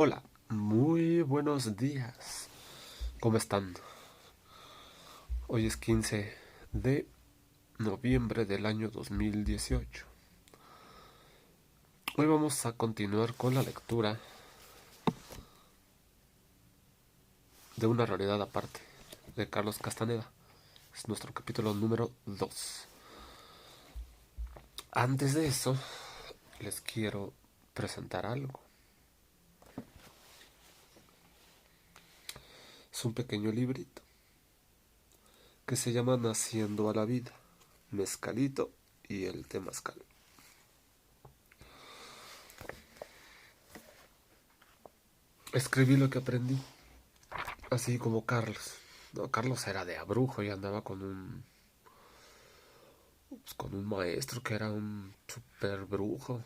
Hola, muy buenos días. ¿Cómo están? Hoy es 15 de noviembre del año 2018. Hoy vamos a continuar con la lectura de Una realidad aparte, de Carlos Castaneda. Es nuestro capítulo número 2. Antes de eso, les quiero presentar algo. Es un pequeño librito que se llama Naciendo a la vida, Mezcalito y el Temazcal. Escribí lo que aprendí, así como Carlos. No, Carlos era de abrujo y andaba con un maestro que era un super brujo.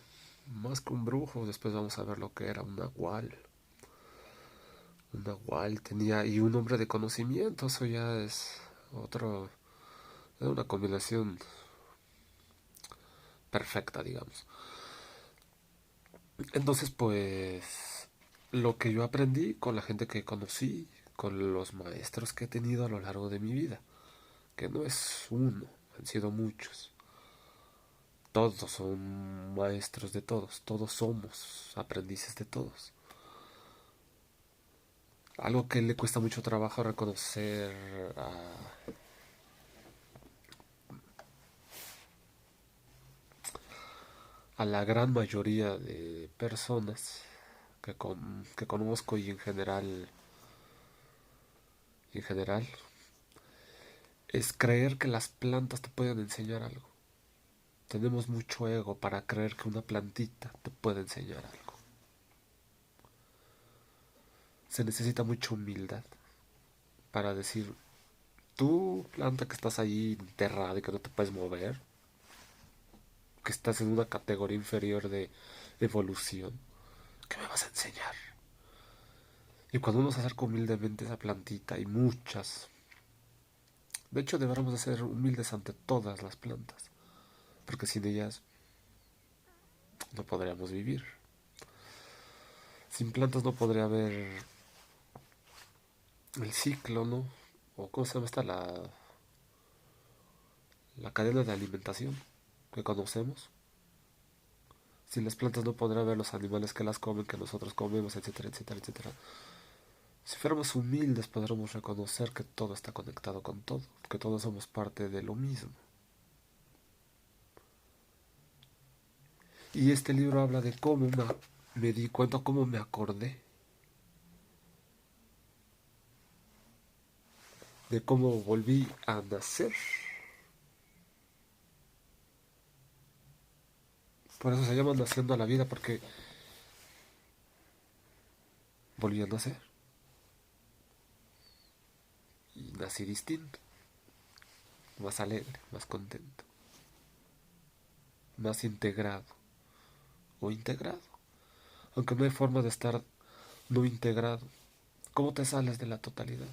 Más que un brujo, después vamos a ver lo que era un nahual. Un nahual tenía, y un hombre de conocimiento, eso ya es otro, era una combinación perfecta, digamos. Entonces, pues, lo que yo aprendí con la gente que conocí, con los maestros que he tenido a lo largo de mi vida, que no es uno, han sido muchos. Todos son maestros de todos, todos somos aprendices de todos. Algo que le cuesta mucho trabajo reconocer a la gran mayoría de personas que conozco y en general, es creer que las plantas te pueden enseñar algo. Tenemos mucho ego para creer que una plantita te puede enseñar algo. Se necesita mucha humildad para decir, tú planta que estás ahí enterrada y que no te puedes mover, que estás en una categoría inferior de evolución, ¿qué me vas a enseñar? Y cuando uno se acerca humildemente a esa plantita, hay muchas. De hecho, deberíamos de ser humildes ante todas las plantas, porque sin ellas no podríamos vivir. Sin plantas no podría haber el ciclo, ¿no? O cómo se llama esta, la cadena de alimentación que conocemos. Sin las plantas no podría haber los animales que las comen, que nosotros comemos, etcétera, etcétera, etcétera. Si fuéramos humildes, podríamos reconocer que todo está conectado con todo, que todos somos parte de lo mismo. Y este libro habla de cómo me di cuenta, cómo me acordé, de cómo volví a nacer. Por eso se llama Naciendo a la vida, porque volví a nacer. Y nací distinto, más alegre, más contento, más integrado o integrado. Aunque no hay forma de estar no integrado. ¿Cómo te sales de la totalidad?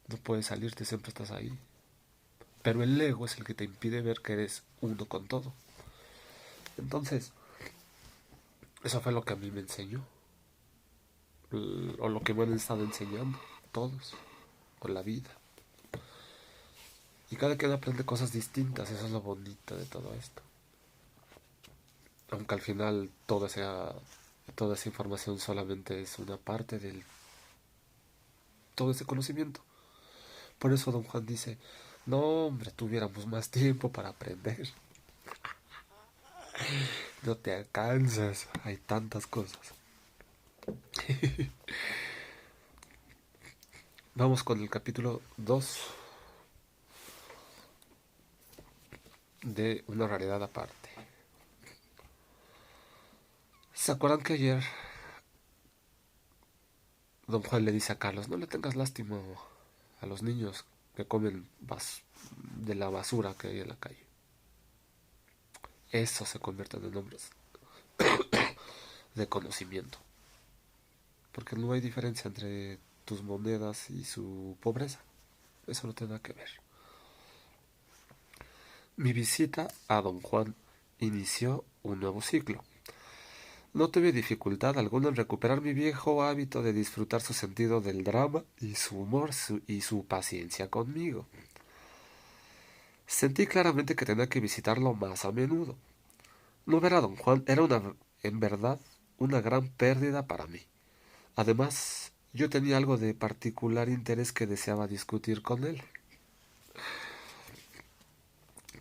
No puedes salirte, siempre estás ahí. Pero el ego es el que te impide ver que eres uno con todo. Entonces, eso fue lo que a mí me enseñó. O lo que me han estado enseñando todos. Con la vida. Y cada quien aprende cosas distintas. Eso es lo bonito de todo esto. Aunque al final toda esa información solamente es una parte del todo ese conocimiento. Por eso don Juan dice, no hombre, tuviéramos más tiempo para aprender. No te alcanzas, hay tantas cosas. Vamos con el capítulo 2 de Una realidad aparte. ¿Se acuerdan que ayer don Juan le dice a Carlos, no le tengas lástima a los niños que comen de la basura que hay en la calle? Eso se convierte en hombres de conocimiento. Porque no hay diferencia entre tus monedas y su pobreza. Eso no tiene nada que ver. Mi visita a don Juan inició un nuevo ciclo. No tuve dificultad alguna en recuperar mi viejo hábito de disfrutar su sentido del drama y su humor y su paciencia conmigo. Sentí claramente que tenía que visitarlo más a menudo. No ver a don Juan era en verdad una gran pérdida para mí. Además, yo tenía algo de particular interés que deseaba discutir con él.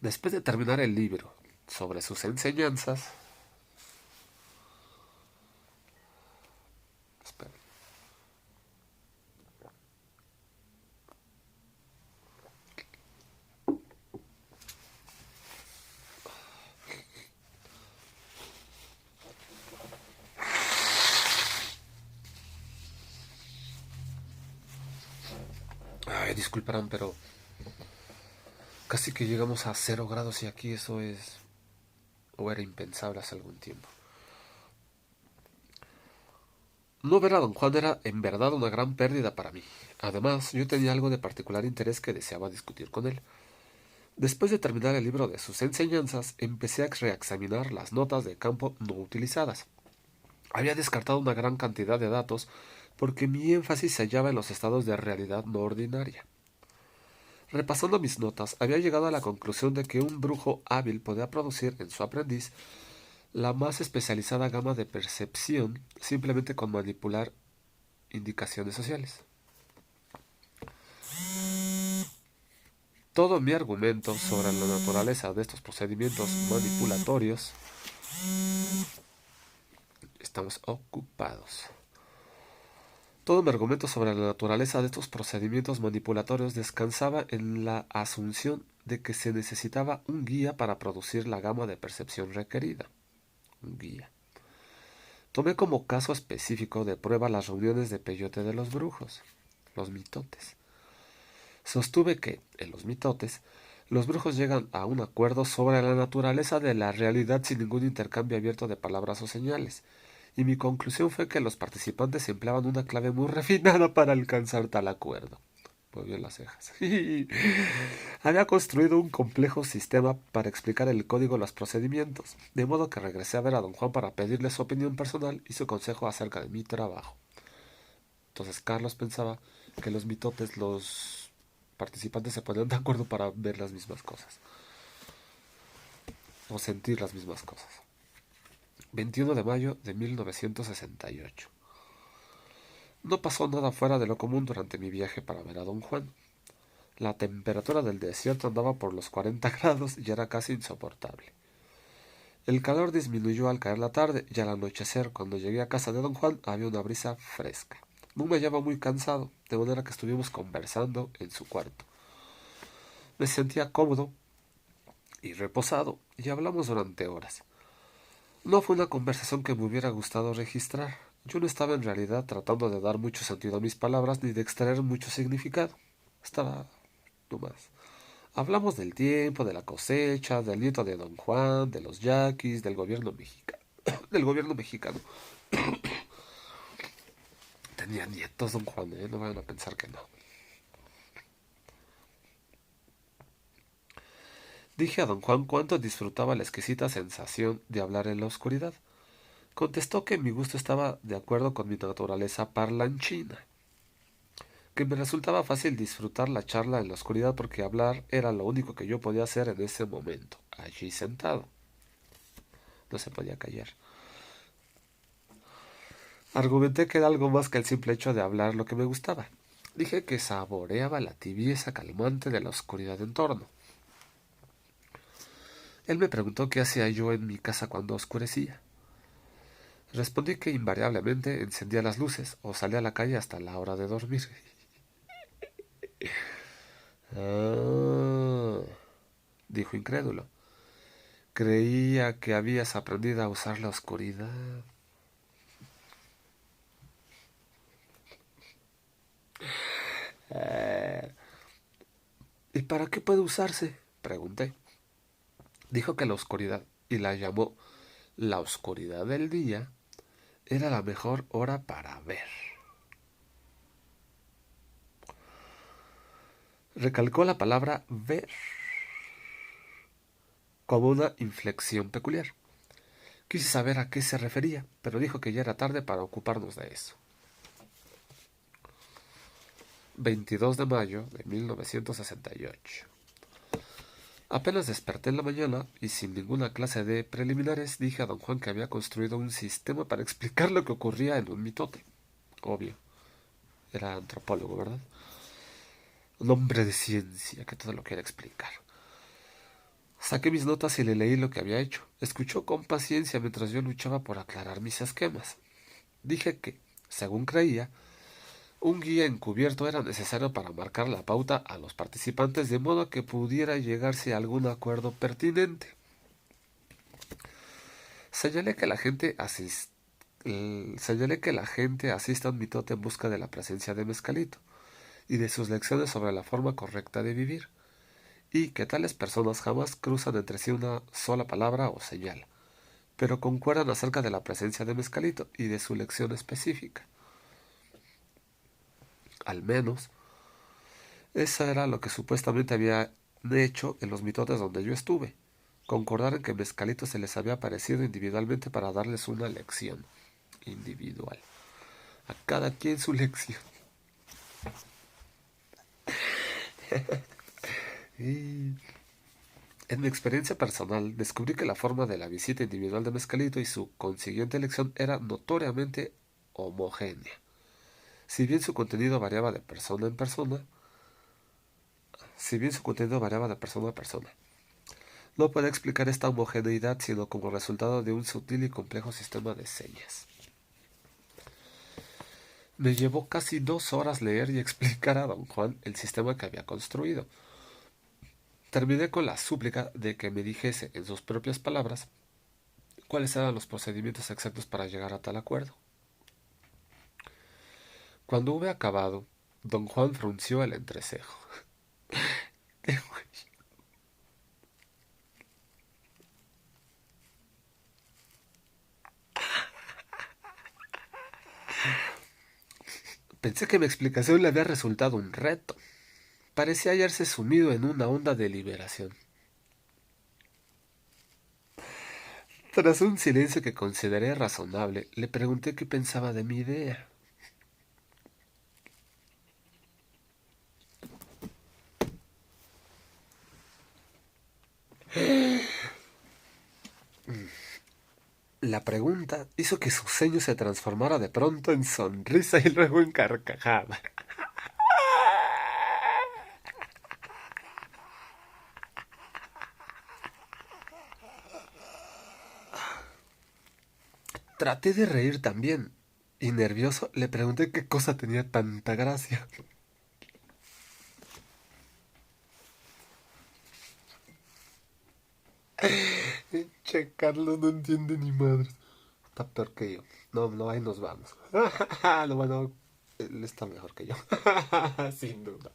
Después de terminar el libro sobre sus enseñanzas, espera, ay, disculparán, pero casi que llegamos a 0 grados y aquí eso es o era impensable hace algún tiempo. No ver a don Juan era en verdad una gran pérdida para mí. Además, yo tenía algo de particular interés que deseaba discutir con él. Después de terminar el libro de sus enseñanzas, empecé a reexaminar las notas de campo no utilizadas. Había descartado una gran cantidad de datos porque mi énfasis se hallaba en los estados de realidad no ordinaria. Repasando mis notas, había llegado a la conclusión de que un brujo hábil podía producir en su aprendiz la más especializada gama de percepción simplemente con manipular indicaciones sociales. Todo mi argumento sobre la naturaleza de estos procedimientos manipulatorios estamos ocupados. Todo mi argumento sobre la naturaleza de estos procedimientos manipulatorios descansaba en la asunción de que se necesitaba un guía para producir la gama de percepción requerida. Un guía. Tomé como caso específico de prueba las reuniones de peyote de los brujos, los mitotes. Sostuve que, en los mitotes, los brujos llegan a un acuerdo sobre la naturaleza de la realidad sin ningún intercambio abierto de palabras o señales, y mi conclusión fue que los participantes empleaban una clave muy refinada para alcanzar tal acuerdo. Movió las cejas. Había construido un complejo sistema para explicar el código de los procedimientos, de modo que regresé a ver a don Juan para pedirle su opinión personal y su consejo acerca de mi trabajo. Entonces Carlos pensaba que los mitotes, los participantes se ponían de acuerdo para ver las mismas cosas, o sentir las mismas cosas. 21 de mayo de 1968. No pasó nada fuera de lo común durante mi viaje para ver a don Juan. La temperatura del desierto andaba por los 40 grados y era casi insoportable. El calor disminuyó al caer la tarde y al anochecer, cuando llegué a casa de don Juan, había una brisa fresca. No me hallaba muy cansado, de manera que estuvimos conversando en su cuarto. Me sentía cómodo y reposado, y hablamos durante horas. No fue una conversación que me hubiera gustado registrar. Yo no estaba en realidad tratando de dar mucho sentido a mis palabras ni de extraer mucho significado. Estaba nomás. Hablamos del tiempo, de la cosecha, del nieto de don Juan, de los yaquis, del gobierno mexicano. Del gobierno mexicano. Tenía nietos don Juan, ¿eh? No vayan a pensar que no. Dije a don Juan cuánto disfrutaba la exquisita sensación de hablar en la oscuridad. Contestó que mi gusto estaba de acuerdo con mi naturaleza parlanchina, que me resultaba fácil disfrutar la charla en la oscuridad porque hablar era lo único que yo podía hacer en ese momento, allí sentado. No se podía callar. Argumenté que era algo más que el simple hecho de hablar lo que me gustaba. Dije que saboreaba la tibieza calmante de la oscuridad en torno. Él me preguntó qué hacía yo en mi casa cuando oscurecía. Respondí que invariablemente encendía las luces o salía a la calle hasta la hora de dormir. Ah, dijo incrédulo. Creía que habías aprendido a usar la oscuridad. ¿Y para qué puede usarse? Pregunté. Dijo que la oscuridad, y la llamó la oscuridad del día, era la mejor hora para ver. Recalcó la palabra ver como una inflexión peculiar. Quise saber a qué se refería, pero dijo que ya era tarde para ocuparnos de eso. 22 de mayo de 1968. Apenas desperté en la mañana y sin ninguna clase de preliminares dije a don Juan que había construido un sistema para explicar lo que ocurría en un mitote. Obvio, era antropólogo, ¿verdad? Un hombre de ciencia que todo lo quiere explicar. Saqué mis notas y le leí lo que había hecho. Escuchó con paciencia mientras yo luchaba por aclarar mis esquemas. Dije que, según creía, un guía encubierto era necesario para marcar la pauta a los participantes de modo que pudiera llegarse a algún acuerdo pertinente. Señalé que la gente asista a un mitote en busca de la presencia de Mezcalito y de sus lecciones sobre la forma correcta de vivir, y que tales personas jamás cruzan entre sí una sola palabra o señal, pero concuerdan acerca de la presencia de Mezcalito y de su lección específica. Al menos, eso era lo que supuestamente había hecho en los mitotes donde yo estuve. Concordar en que Mezcalito se les había aparecido individualmente para darles una lección individual. A cada quien su lección. Y en mi experiencia personal, descubrí que la forma de la visita individual de Mezcalito y su consiguiente elección era notoriamente homogénea. Si bien su contenido variaba de persona en persona, a persona, no puede explicar esta homogeneidad sino como resultado de un sutil y complejo sistema de señas. Me llevó casi 2 horas leer y explicar a don Juan el sistema que había construido. Terminé con la súplica de que me dijese, en sus propias palabras, cuáles eran los procedimientos exactos para llegar a tal acuerdo. Cuando hube acabado, don Juan frunció el entrecejo. Pensé que mi explicación le había resultado un reto. Parecía hallarse sumido en una honda deliberación. Tras un silencio que consideré razonable, le pregunté qué pensaba de mi idea. La pregunta hizo que su ceño se transformara de pronto en sonrisa y luego en carcajada. Traté de reír también, y nervioso le pregunté qué cosa tenía tanta gracia. Che, Carlos no entiende ni madre. Está peor que yo. No, no, ahí nos vamos. Lo bueno, él está mejor que yo. Sin duda.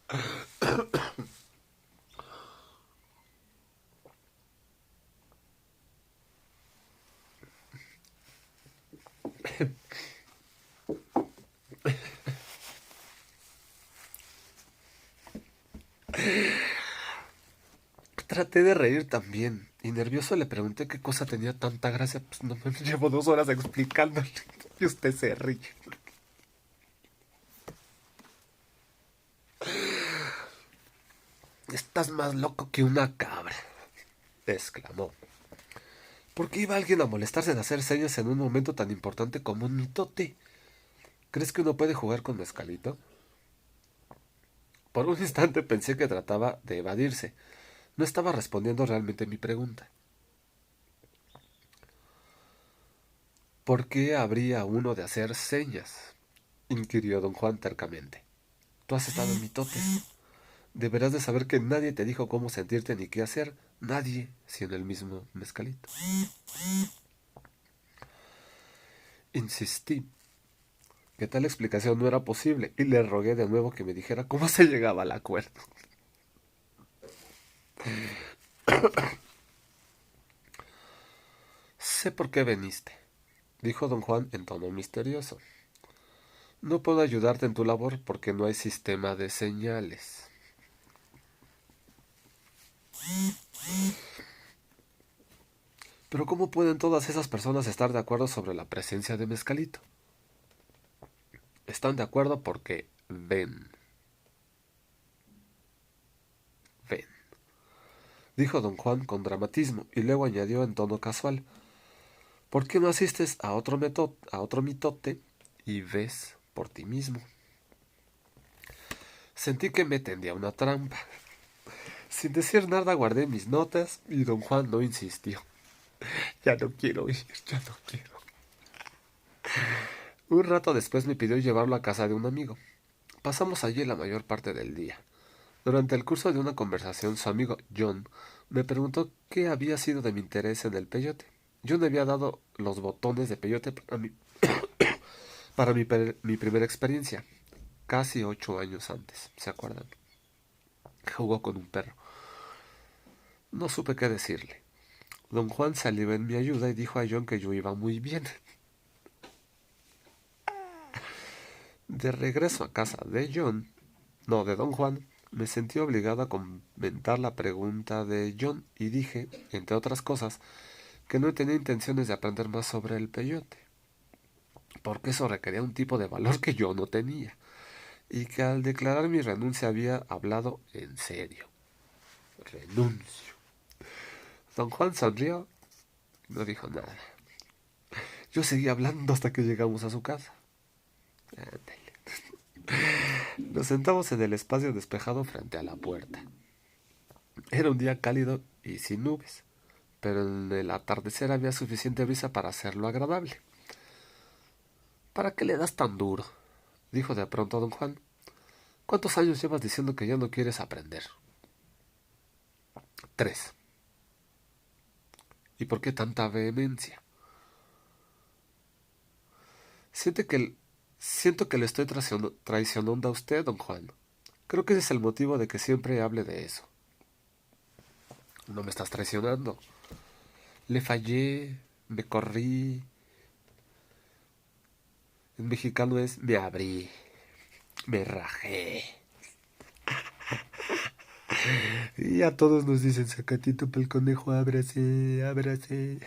Traté de reír también, y nervioso le pregunté qué cosa tenía tanta gracia. Pues no me llevo 2 horas explicándole. Y usted se ríe. Estás más loco que una cabra, exclamó. ¿Por qué iba alguien a molestarse en hacer señas en un momento tan importante como un mitote? ¿Crees que uno puede jugar con Mezcalito? Por un instante pensé que trataba de evadirse. No estaba respondiendo realmente mi pregunta. ¿Por qué habría uno de hacer señas? Inquirió don Juan tercamente. Tú has estado en mitotes. Deberás de saber que nadie te dijo cómo sentirte ni qué hacer. Nadie, sino el mismo Mezcalito. Insistí que tal explicación no era posible y le rogué de nuevo que me dijera cómo se llegaba al acuerdo. Sé por qué veniste, dijo don Juan en tono misterioso. No puedo ayudarte en tu labor porque no hay sistema de señales. Pero ¿cómo pueden todas esas personas estar de acuerdo sobre la presencia de Mezcalito? Están de acuerdo porque ven, dijo don Juan con dramatismo y luego añadió en tono casual. ¿Por qué no asistes a otro mitote y ves por ti mismo? Sentí que me tendía una trampa. Sin decir nada guardé mis notas y don Juan no insistió. Ya no quiero ir, ya no quiero. Un rato después me pidió llevarlo a casa de un amigo. Pasamos allí la mayor parte del día. Durante el curso de una conversación, su amigo John me preguntó qué había sido de mi interés en el peyote. Yo le había dado los botones de peyote para mi primera experiencia, casi 8 años antes, ¿se acuerdan? Jugó con un perro. No supe qué decirle. Don Juan salió en mi ayuda y dijo a John que yo iba muy bien. De regreso a casa de John, no de Don Juan, me sentí obligado a comentar la pregunta de John y dije, entre otras cosas, que no tenía intenciones de aprender más sobre el peyote, porque eso requería un tipo de valor que yo no tenía, y que al declarar mi renuncia había hablado en serio. Renuncio. Don Juan sonrió y no dijo nada. Yo seguí hablando hasta que llegamos a su casa. Ándale. Nos sentamos en el espacio despejado frente a la puerta. Era un día cálido y sin nubes, pero en el atardecer había suficiente brisa para hacerlo agradable. ¿Para qué le das tan duro? Dijo de pronto don Juan. ¿Cuántos años llevas diciendo que ya no quieres aprender? 3. ¿Y por qué tanta vehemencia? Siente que el- Siento que le estoy traicionando a usted, don Juan. Creo que ese es el motivo de que siempre hable de eso. No me estás traicionando. Le fallé, me corrí. En mexicano es me abrí, me rajé. Y a todos nos dicen, sacatito pel conejo, ábrase, ábrase.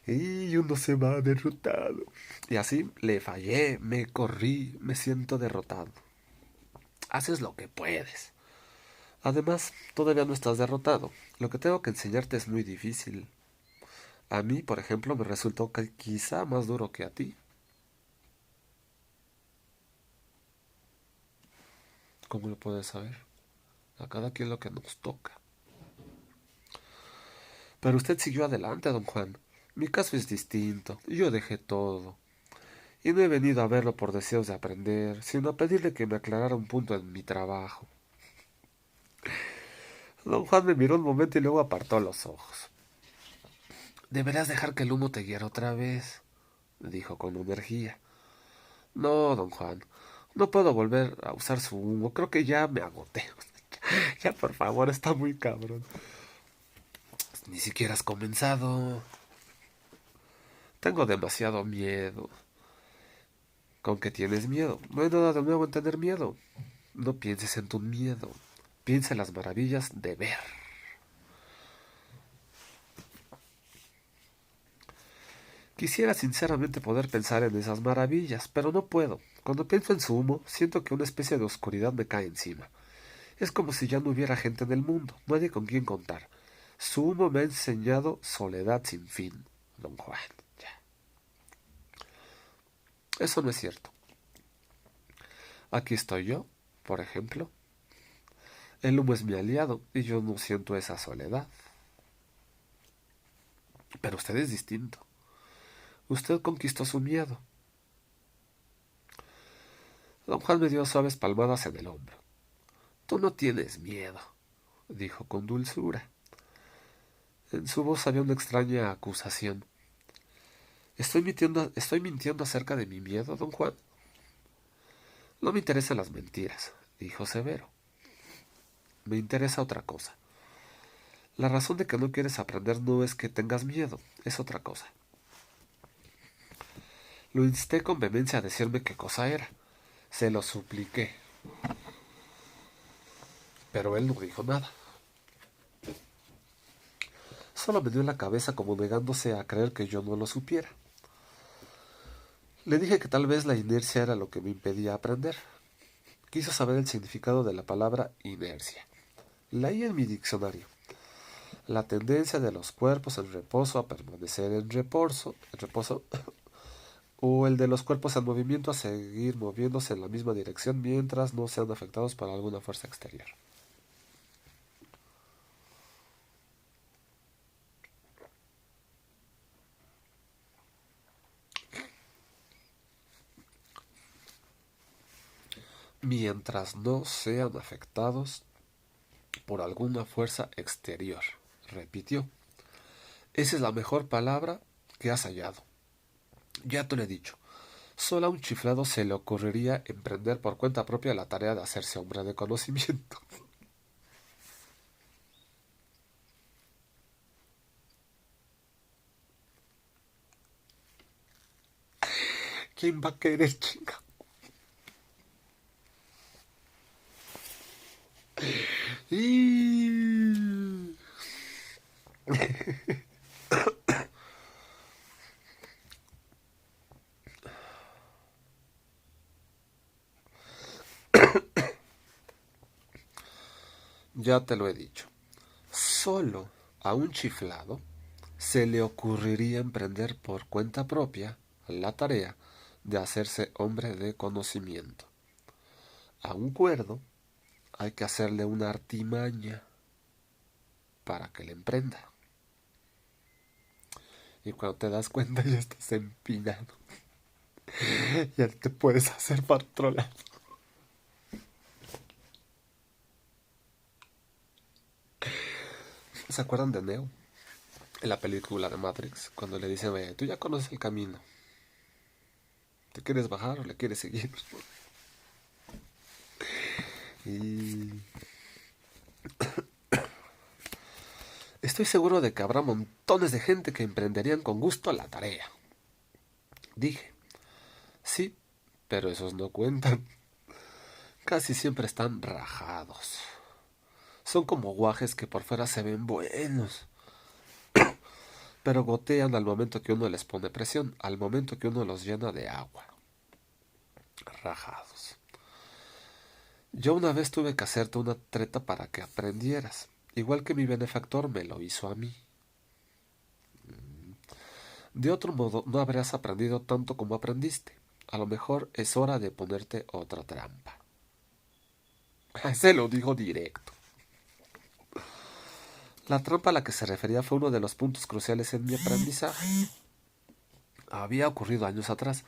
Y uno se va derrotado. Y así le fallé, me corrí, me siento derrotado. Haces lo que puedes. Además, todavía no estás derrotado. Lo que tengo que enseñarte es muy difícil. A mí, por ejemplo, me resultó quizá más duro que a ti. ¿Cómo lo puedes saber? A cada quien lo que nos toca. Pero usted siguió adelante, don Juan. Mi caso es distinto. Yo dejé todo. Y no he venido a verlo por deseos de aprender, sino a pedirle que me aclarara un punto en mi trabajo. Don Juan me miró un momento y luego apartó los ojos. Deberás dejar que el humo te guiara otra vez, dijo con energía. No, don Juan, no puedo volver a usar su humo. Creo que ya me agoté. Ya, por favor, está muy cabrón. Ni siquiera has comenzado. Tengo demasiado miedo. ¿Con qué tienes miedo? No hay nada de nuevo en tener miedo. No pienses en tu miedo. Piensa en las maravillas de ver. Quisiera sinceramente poder pensar en esas maravillas, pero no puedo. Cuando pienso en su humo, siento que una especie de oscuridad me cae encima. Es como si ya no hubiera gente en el mundo, nadie con quien contar. Su humo me ha enseñado soledad sin fin, don Juan. Ya. Eso no es cierto. Aquí estoy yo, por ejemplo. El humo es mi aliado y yo no siento esa soledad. Pero usted es distinto. Usted conquistó su miedo. Don Juan me dio suaves palmadas en el hombro. Tú no tienes miedo, dijo con dulzura. En su voz había una extraña acusación. Estoy mintiendo acerca de mi miedo, don Juan? No me interesan las mentiras, dijo severo. Me interesa otra cosa. La razón de que no quieres aprender no es que tengas miedo, es otra cosa. Lo insté con vehemencia a decirme qué cosa era. Se lo supliqué. Pero él no dijo nada. solo me dio en la cabeza como negándose a creer que yo no lo supiera. Le dije que tal vez la inercia era lo que me impedía aprender. Quiso saber el significado de la palabra inercia. Leí en mi diccionario: la tendencia de los cuerpos en reposo a permanecer en reposo, o el de los cuerpos en movimiento a seguir moviéndose en la misma dirección mientras no sean afectados por alguna fuerza exterior. Mientras no sean afectados por alguna fuerza exterior, repitió. Esa es la mejor palabra que has hallado. Ya te lo he dicho. Solo a un chiflado se le ocurriría emprender por cuenta propia la tarea de hacerse hombre de conocimiento. ¿Quién va a querer, chinga? Y... Ya te lo he dicho. Solo a un chiflado se le ocurriría emprender por cuenta propia la tarea de hacerse hombre de conocimiento. A un cuerdo hay que hacerle una artimaña para que le emprenda. Y cuando te das cuenta ya estás empinado. Ya te puedes hacer para otro lado. ¿Se acuerdan de Neo? En la película de Matrix, cuando le dicen, tú ya conoces el camino. ¿Te quieres bajar o le quieres seguir? Y estoy seguro de que habrá montones de gente que emprenderían con gusto la tarea. Dije, sí, pero esos no cuentan. Casi siempre están rajados. Son como guajes que por fuera se ven buenos, pero gotean al momento que uno les pone presión, al momento que uno los llena de agua. Rajados. Yo una vez tuve que hacerte una treta para que aprendieras, igual que mi benefactor me lo hizo a mí. De otro modo, no habrías aprendido tanto como aprendiste. A lo mejor es hora de ponerte otra trampa. Se lo dijo directo. La trampa a la que se refería fue uno de los puntos cruciales en mi aprendizaje. Había ocurrido años atrás,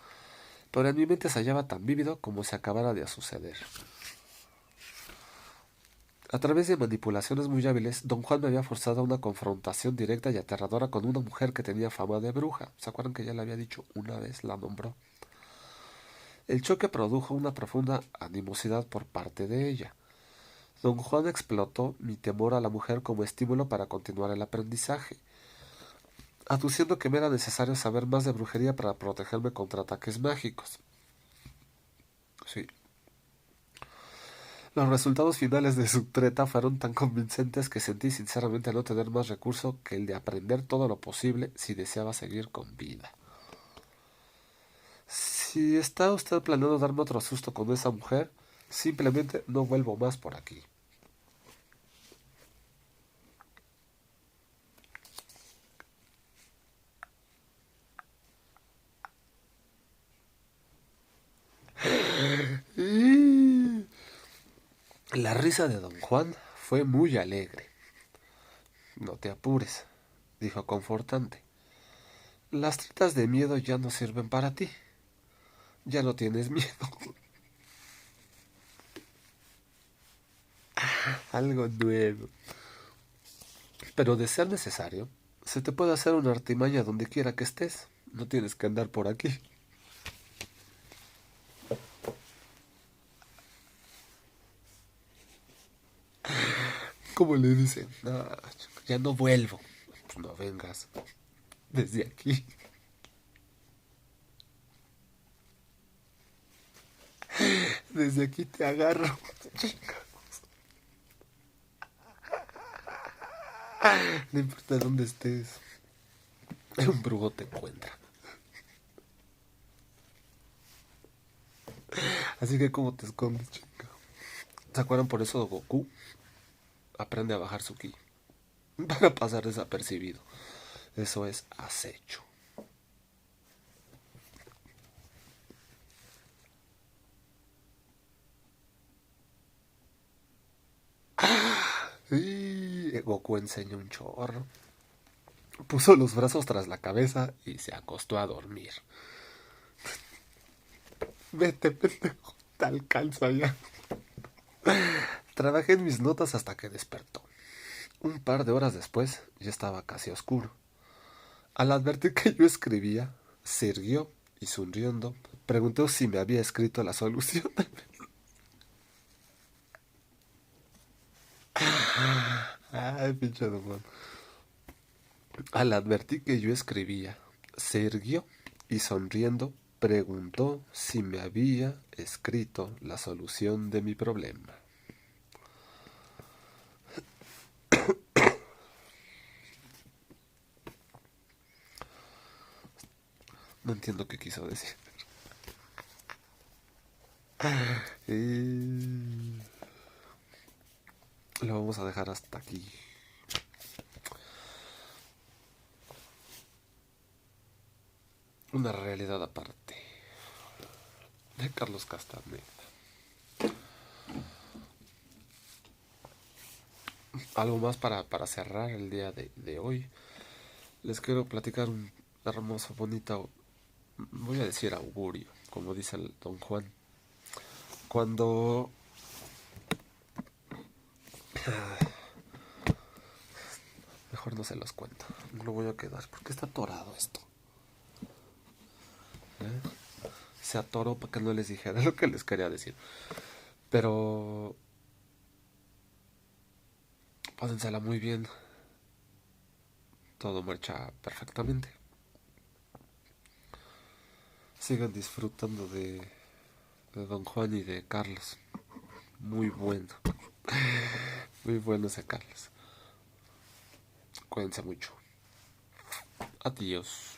pero en mi mente se hallaba tan vívido como si acabara de suceder. A través de manipulaciones muy hábiles, don Juan me había forzado a una confrontación directa y aterradora con una mujer que tenía fama de bruja. ¿Se acuerdan que ya le había dicho una vez? La nombró. El choque produjo una profunda animosidad por parte de ella. Don Juan explotó mi temor a la mujer como estímulo para continuar el aprendizaje, aduciendo que me era necesario saber más de brujería para protegerme contra ataques mágicos. Sí. Los resultados finales de su treta fueron tan convincentes que sentí sinceramente no tener más recurso que el de aprender todo lo posible si deseaba seguir con vida. Si está usted planeando darme otro susto con esa mujer, simplemente no vuelvo más por aquí. La risa de don Juan fue muy alegre. No te apures, dijo confortante. Las tretas de miedo ya no sirven para ti. Ya no tienes miedo. Algo nuevo. Pero de ser necesario, se te puede hacer una artimaña donde quiera que estés. No tienes que andar por aquí. Como le dicen, no, ya no vuelvo. Pues no vengas desde aquí. Desde aquí te agarro. No importa dónde estés, un brujo te encuentra. Así que, ¿cómo te escondes, chica? ¿Se acuerdan? Por eso Goku aprende a bajar su ki para pasar desapercibido. Eso es acecho. Y Goku enseña un chorro. Puso los brazos tras la cabeza y se acostó a dormir. Vete, pendejo, te alcanza ya. Trabajé en mis notas hasta que despertó. Un par de horas después ya estaba casi oscuro. Al advertir que yo escribía, se irguió y sonriendo preguntó si me había escrito la solución. Ay, pinche Dumont. Al advertir que yo escribía, se irguió y sonriendo preguntó si me había escrito la solución de mi problema. No entiendo qué quiso decir. Y lo vamos a dejar hasta aquí. Una realidad aparte de Carlos Castaneda. Algo más para cerrar el día de hoy. Les quiero platicar un hermoso, bonito, voy a decir augurio, como dice el don Juan. Cuando... Mejor no se los cuento, no lo voy a quedar, porque está atorado esto. ¿Eh? Se atoró para que no les dijera lo que les quería decir. Pero... Pásensela muy bien. Todo marcha perfectamente. Sigan disfrutando de don Juan y de Carlos. Muy bueno. Muy bueno ese Carlos. Cuídense mucho. Adiós.